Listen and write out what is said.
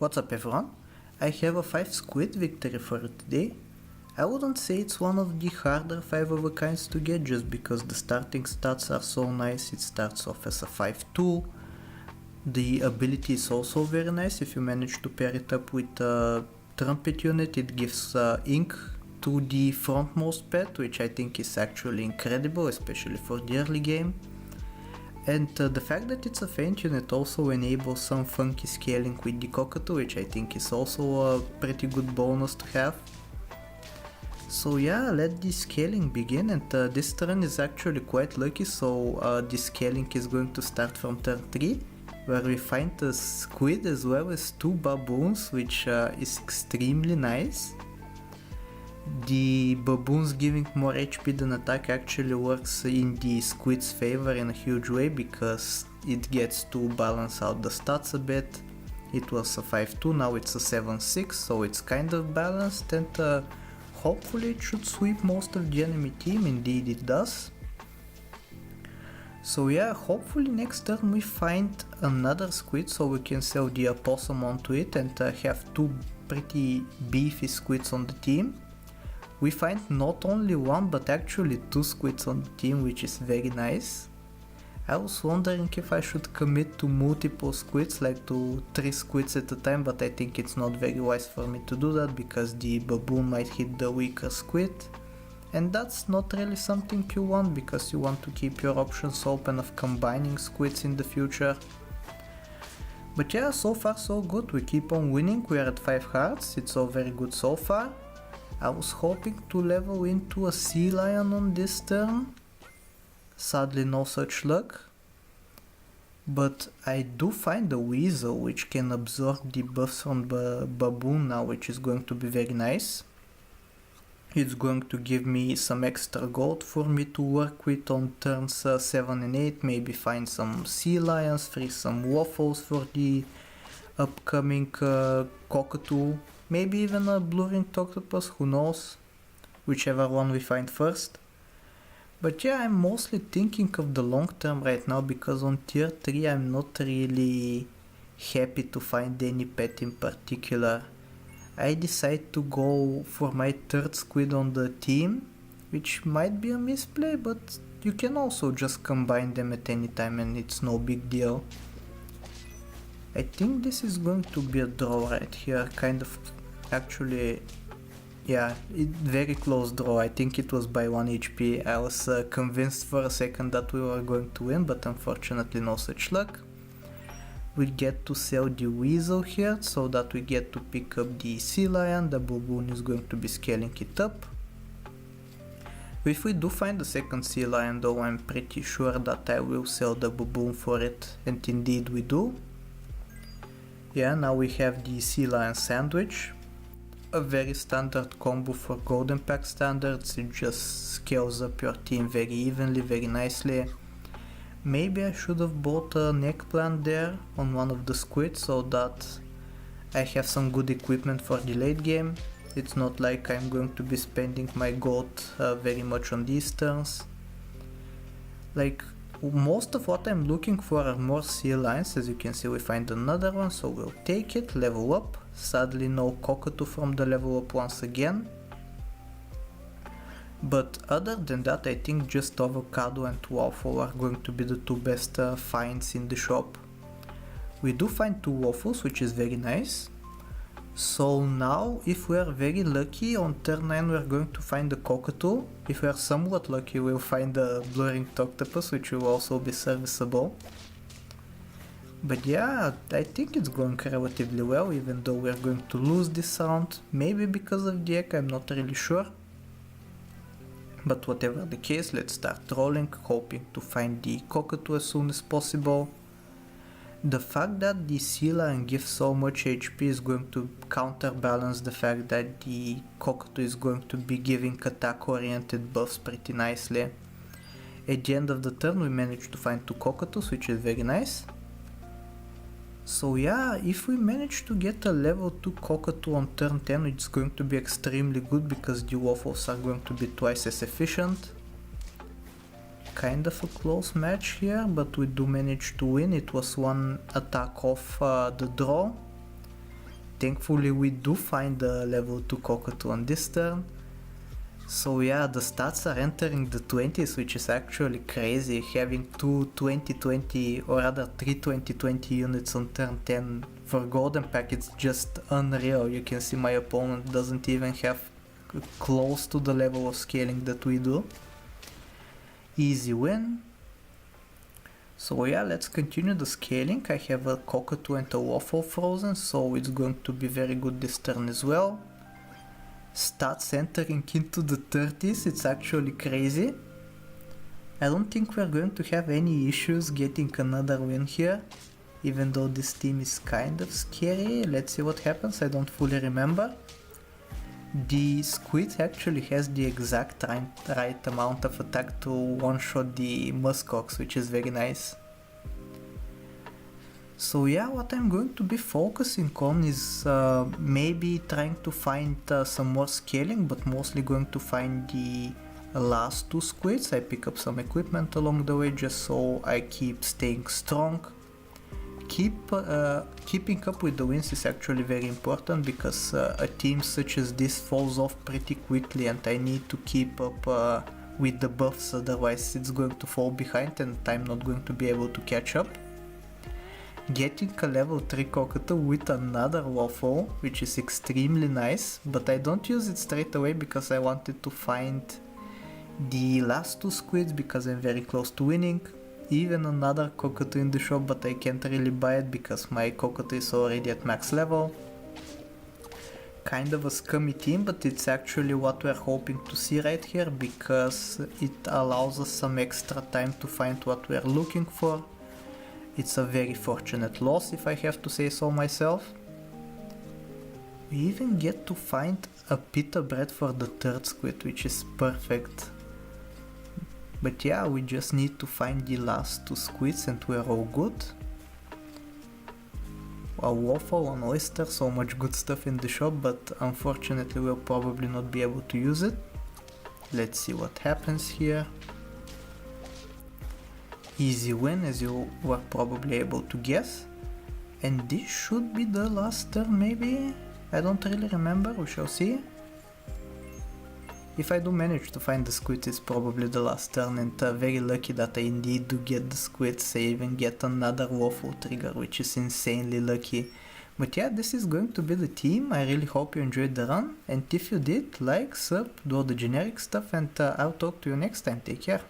What's up everyone? I have a 5 squid victory for today. I wouldn't say it's one of the harder 5 of a kinds to get just because the starting stats are so nice. It starts off as a 5-2. The ability is also very nice. If you manage to pair it up with a trumpet unit, it gives ink to the frontmost pet, which I think is actually incredible, especially for the early game. And the fact that it's a feint unit also enables some funky scaling with the cockatoo, which I think is also a pretty good bonus to have. So yeah, let the scaling begin, and this turn is actually quite lucky, so the scaling is going to start from turn 3, where we find a squid as well as 2 baboons, which is extremely nice. The baboons giving more HP than attack actually works in the squid's favor in a huge way because it gets to balance out the stats a bit. It was a 5-2, now it's a 7-6, so it's kind of balanced, and hopefully it should sweep most of the enemy team. Indeed it does. So yeah, hopefully next turn we find another squid so we can sell the opossum onto it and have 2 pretty beefy squids on the team. We find not only 1 but actually 2 squids on the team, which is very nice. I was wondering if I should commit to multiple squids, like to 3 squids at a time, but I think it's not very wise for me to do that because the baboon might hit the weaker squid. And that's not really something you want because you want to keep your options open of combining squids in the future. But yeah, so far so good, we keep on winning, we are at 5 hearts, it's all very good so far. I was hoping to level into a sea lion on this turn, sadly no such luck. But I do find a weasel which can absorb the buffs from the baboon now, which is going to be very nice. It's going to give me some extra gold for me to work with on turns 7 and 8, maybe find some sea lions, free some waffles for the upcoming cockatoo. Maybe even a blue-ringed octopus, who knows, whichever one we find first. But yeah, I'm mostly thinking of the long term right now because on tier 3 I'm not really happy to find any pet in particular. I decide to go for my 3rd squid on the team, which might be a misplay, but you can also just combine them at any time and it's no big deal. I think this is going to be a draw right here, kind of. Actually, yeah, very close draw. I think it was by 1 HP. I was convinced for a second that we were going to win, but unfortunately no such luck. We get to sell the weasel here so that we get to pick up the sea lion. The baboon is going to be scaling it up. If we do find the second sea lion though, I'm pretty sure that I will sell the baboon for it, and indeed we do. Yeah, now we have the sea lion sandwich. A very standard combo for golden pack standards, it just scales up your team very evenly, very nicely. Maybe I should have bought an eggplant there on one of the squids so that I have some good equipment for the late game. It's not like I'm going to be spending my gold very much on these turns. Like, most of what I'm looking for are more sea lions. As you can see, we find another one, so we'll take it, level up. Sadly no cockatoo from the level up once again. But other than that, I think just avocado and waffle are going to be the 2 best finds in the shop. We do find 2 waffles, which is very nice. So now, if we are very lucky, on turn 9 we are going to find the cockatoo. If we are somewhat lucky, we'll find the blue-ringed octopus, which will also be serviceable. But yeah, I think it's going relatively well, even though we're going to lose this round. Maybe because of the egg, I'm not really sure. But whatever the case, let's start rolling, hoping to find the cockatoo as soon as possible. The fact that the sea lion gives so much HP is going to counterbalance the fact that the cockatoo is going to be giving attack oriented buffs pretty nicely. At the end of the turn we managed to find 2 cockatoos, which is very nice. So yeah, if we manage to get a level 2 cockatoo on turn 10, it's going to be extremely good because the waffles are going to be twice as efficient. Kind of a close match here, but we do manage to win. It was 1 attack off the draw. thankfully we do find a level 2 cockatoo on this turn. So yeah, the stats are entering the 20s, which is actually crazy. Having two 20-20 or rather 3 20-20 units on turn 10 for golden pack, it's just unreal. You can see my opponent doesn't even have close to the level of scaling that we do. Easy win. So yeah, let's continue the scaling. I have a cockatoo and a waffle frozen, so it's going to be very good this turn as well. Stats entering into the 30s, it's actually crazy. I don't think we're going to have any issues getting another win here, even though this team is kind of scary. Let's see what happens, I don't fully remember. The Squid actually has the exact right amount of attack to one-shot the muskox, which is very nice. So yeah, what I'm going to be focusing on is maybe trying to find some more scaling, but mostly going to find the last two squids. I pick up some equipment along the way just so I keep staying strong. Keeping up with the wins is actually very important, because a team such as this falls off pretty quickly and I need to keep up with the buffs, otherwise it's going to fall behind and I'm not going to be able to catch up. Getting a level 3 cockatoo with another waffle, which is extremely nice, but I don't use it straight away because I wanted to find the last two squids because I'm very close to winning. Even another cockatoo in the shop, but I can't really buy it because my cockatoo is already at max level. Kind of a scummy team, but it's actually what we're hoping to see right here, because it allows us some extra time to find what we're looking for. It's a very fortunate loss, if I have to say so myself. We even get to find a pita bread for the third squid, which is perfect. But yeah, we just need to find the last two squids and we're all good. A waffle, an oyster, so much good stuff in the shop, but unfortunately we'll probably not be able to use it. Let's see what happens here. Easy win, as you were probably able to guess. And this should be the last turn, maybe? I don't really remember, we shall see. If I do manage to find the squid, it's probably the last turn, and very lucky that I indeed do get the squids. I even get another waffle trigger, which is insanely lucky. But yeah, this is going to be the team. I really hope you enjoyed the run, and if you did, like, sub, do all the generic stuff, and I'll talk to you next time. Take care.